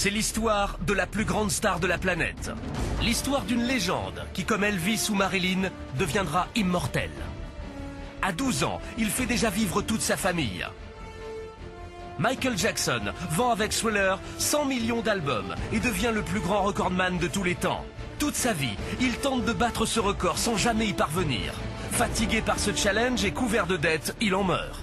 C'est l'histoire de la plus grande star de la planète. L'histoire d'une légende qui, comme Elvis ou Marilyn, deviendra immortelle. À 12 ans, il fait déjà vivre toute sa famille. Michael Jackson vend avec Thriller 100 millions d'albums et devient le plus grand recordman de tous les temps. Toute sa vie, il tente de battre ce record sans jamais y parvenir. Fatigué par ce challenge et couvert de dettes, il en meurt.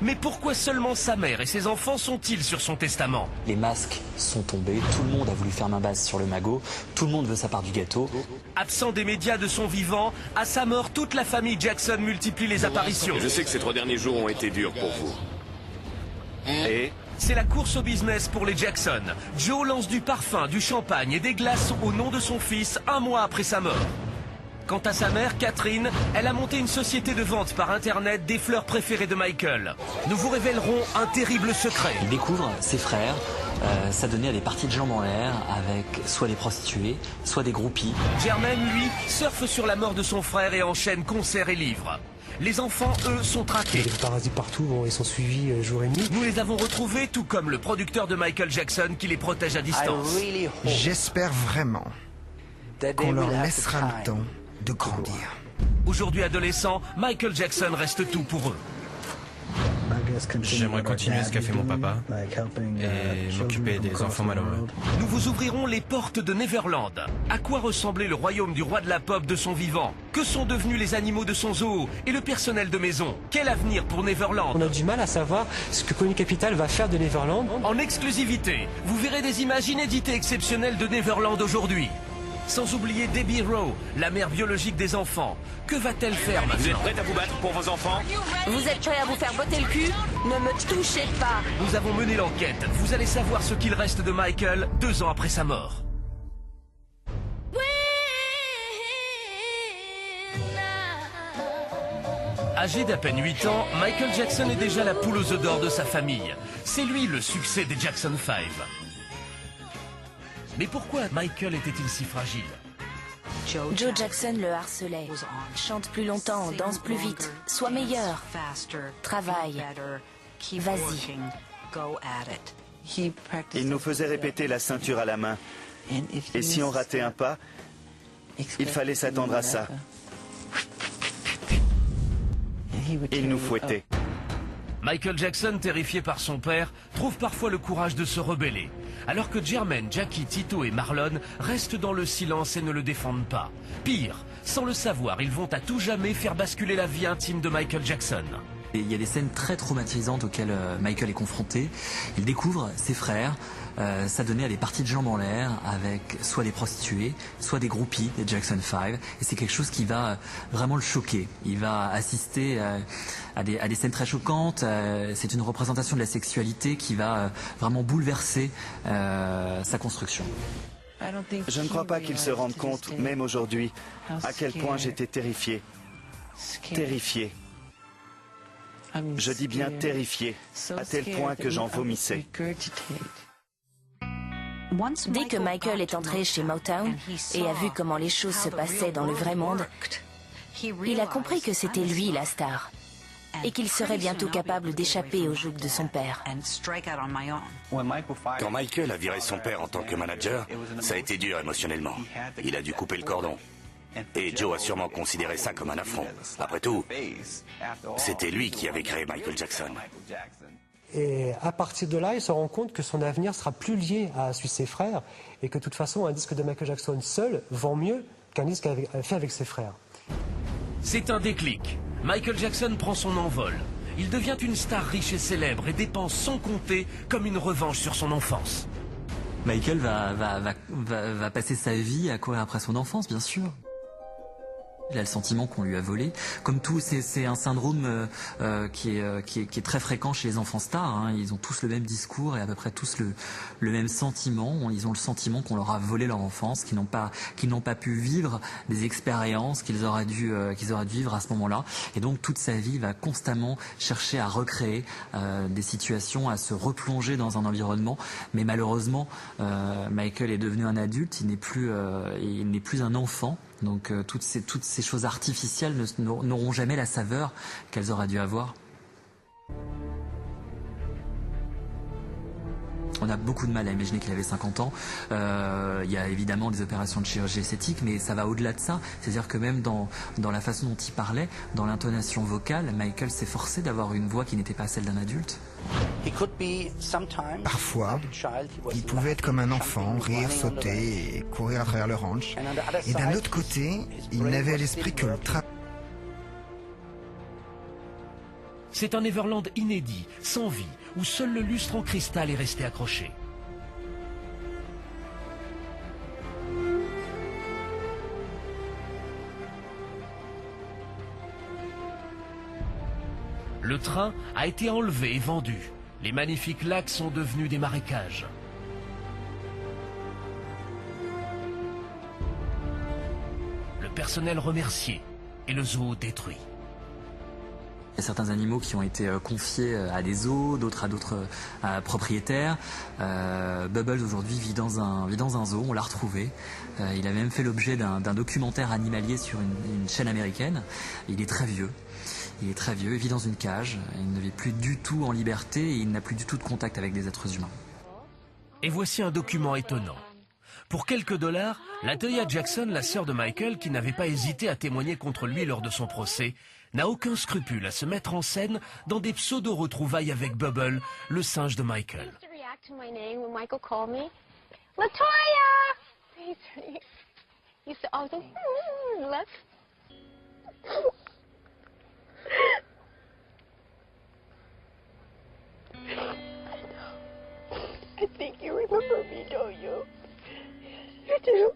Mais pourquoi seulement sa mère et ses enfants sont-ils sur son testament? Les masques sont tombés, tout le monde a voulu faire main basse sur le magot, tout le monde veut sa part du gâteau. Absent des médias de son vivant, à sa mort, toute la famille Jackson multiplie les apparitions. Je sais que ces 3 derniers jours ont été durs pour vous. Et c'est la course au business pour les Jackson. Joe lance du parfum, du champagne et des glaces au nom de son fils 1 mois après sa mort. Quant à sa mère, Catherine, elle a monté une société de vente par Internet des fleurs préférées de Michael. Nous vous révélerons un terrible secret. Il découvre ses frères, ça donnait à des parties de jambes en l'air avec soit des prostituées, soit des groupies. Jermaine, lui, surfe sur la mort de son frère et enchaîne concerts et livres. Les enfants, eux, sont traqués. Les parasites partout, bon, ils sont suivis jour et nuit. Nous les avons retrouvés, tout comme le producteur de Michael Jackson qui les protège à distance. J'espère vraiment qu'on leur laissera le temps de grandir. Aujourd'hui adolescent, Michael Jackson reste tout pour eux. J'aimerais continuer ce qu'a fait mon papa et m'occuper des enfants malheureux. Nous vous ouvrirons les portes de Neverland. À quoi ressemblait le royaume du roi de la pop de son vivant? Que sont devenus les animaux de son zoo et le personnel de maison? Quel avenir pour Neverland? On a du mal à savoir ce que Coney Capital va faire de Neverland. En exclusivité, vous verrez des images inédites et exceptionnelles de Neverland aujourd'hui. Sans oublier Debbie Rowe, la mère biologique des enfants. Que va-t-elle faire maintenant? vous êtes prête à vous battre pour vos enfants? Vous êtes prêts à vous faire botter le cul? Ne me touchez pas! Nous avons mené l'enquête. Vous allez savoir ce qu'il reste de Michael 2 ans après sa mort. Âgé d'à peine 8 ans, Michael Jackson est déjà la poule aux œufs d'or de sa famille. C'est lui le succès des Jackson 5. Mais pourquoi Michael était-il si fragile? Joe Jackson le harcelait. Chante plus longtemps, danse plus vite, sois meilleur. Travaille. Vas-y. Il nous faisait répéter la ceinture à la main. Et si on ratait un pas, il fallait s'attendre à ça. Il nous fouettait. Michael Jackson, terrifié par son père, trouve parfois le courage de se rebeller. Alors que Jermaine, Jackie, Tito et Marlon restent dans le silence et ne le défendent pas. Pire, sans le savoir, ils vont à tout jamais faire basculer la vie intime de Michael Jackson. Et il y a des scènes très traumatisantes auxquelles Michael est confronté. Il découvre ses frères, ça donnait à des parties de jambes en l'air avec soit des prostituées, soit des groupies des Jackson 5. Et c'est quelque chose qui va vraiment le choquer. Il va assister à des scènes très choquantes. C'est une représentation de la sexualité qui va vraiment bouleverser sa construction. Je ne crois pas qu'il se rende compte, même aujourd'hui, à quel point j'étais terrifié. Terrifié. Je dis bien terrifié, à tel point que j'en vomissais. Dès que Michael est entré chez Motown et a vu comment les choses se passaient dans le vrai monde, il a compris que c'était lui la star et qu'il serait bientôt capable d'échapper au joug de son père. Quand Michael a viré son père en tant que manager, ça a été dur émotionnellement. Il a dû couper le cordon. Et Joe a sûrement considéré ça comme un affront. Après tout, c'était lui qui avait créé Michael Jackson. Et à partir de là, il se rend compte que son avenir sera plus lié à celui de ses frères et que de toute façon, un disque de Michael Jackson seul vend mieux qu'un disque fait avec ses frères. C'est un déclic. Michael Jackson prend son envol. Il devient une star riche et célèbre et dépense sans compter comme une revanche sur son enfance. Michael va passer sa vie à courir après son enfance, bien sûr. Il a le sentiment qu'on lui a volé. Comme tout, c'est un syndrome qui est très fréquent chez les enfants stars. Hein. Ils ont tous le même discours et à peu près tous le même sentiment. Ils ont le sentiment qu'on leur a volé leur enfance, qu'ils n'ont pas pu vivre des expériences qu'ils auraient dû vivre à ce moment-là. Et donc toute sa vie, il va constamment chercher à recréer des situations, à se replonger dans un environnement. Mais malheureusement, Michael est devenu un adulte. Il n'est plus un enfant. Donc toutes ces choses artificielles n'auront jamais la saveur qu'elles auraient dû avoir. On a beaucoup de mal à imaginer qu'il avait 50 ans. Il y a évidemment des opérations de chirurgie esthétique, mais ça va au-delà de ça. C'est-à-dire que même dans la façon dont il parlait, dans l'intonation vocale, Michael s'est forcé d'avoir une voix qui n'était pas celle d'un adulte. Parfois, il pouvait être comme un enfant, rire, sauter et courir à travers le ranch. Et d'un autre côté, il n'avait à l'esprit que le travail. C'est un Neverland inédit, sans vie, où seul le lustre en cristal est resté accroché. Le train a été enlevé et vendu. Les magnifiques lacs sont devenus des marécages. Le personnel remercié et le zoo détruit. Il y a certains animaux qui ont été confiés à des zoos, d'autres à d'autres propriétaires. Bubbles aujourd'hui vit dans un zoo, on l'a retrouvé. Il a même fait l'objet d'un documentaire animalier sur une chaîne américaine. Il est très vieux. Il vit dans une cage, il ne vit plus du tout en liberté et il n'a plus du tout de contact avec des êtres humains. Et voici un document étonnant. Pour quelques dollars, Latoya Jackson, la sœur de Michael, qui n'avait pas hésité à témoigner contre lui lors de son procès, n'a aucun scrupule à se mettre en scène dans des pseudo-retrouvailles avec Bubble, le singe de Michael. I think you remember me, don't you? You do.